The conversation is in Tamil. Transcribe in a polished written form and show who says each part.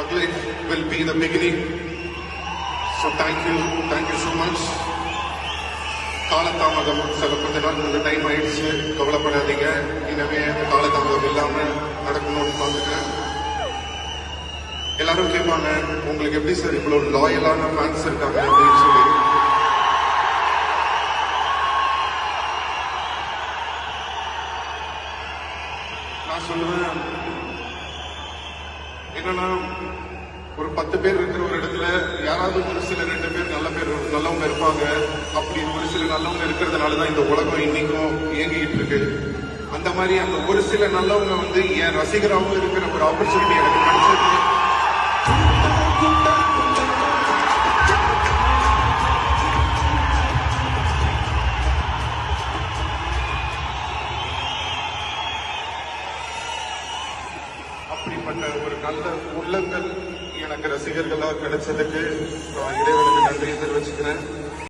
Speaker 1: Thug Life will be the beginning. So thank you so much. காலதாமதம் சில கொஞ்ச நாள் கொஞ்சம் டைம் ஆயிடுச்சு, கவலைப்படாதீங்க. இனிமே காலதாமதம் இல்லாம நடக்கணும்னு பார்த்துக்கிறேன். எல்லாரும் கேட்பாங்க, உங்களுக்கு எப்படி சார் இவ்வளவு லாயலான ஃபேன்ஸ் இருக்காங்க அப்படின்னு சொல்லி. நான் சொல்லுவேன் என்னன்னா, ஒரு 10 பேர் இருக்கிற ஒரு இடத்துல யாராவது ஒரு சில 2 பேர் நல்லவங்க இருப்பாங்க. அப்படி ஒரு சில நல்லவங்க இருக்கிறதுனாலதான் இந்த உலகம் இன்னைக்கும் இயங்கிட்டு இருக்கு. அந்த மாதிரி அந்த ஒரு சில நல்லவங்க வந்து என் ரசிகராகவும் இருக்கிற ஒரு ஆப்பர்ச்சுனிட்டி எனக்கு கிடைச்சது. அப்படிப்பட்ட ஒரு நல்ல உள்ளங்கள் எனக்கு ரசிகர்களா கிடைச்சதுக்கு நான் இறைவனுக்கு நன்றியை தெரிவிச்சுக்கிறேன்.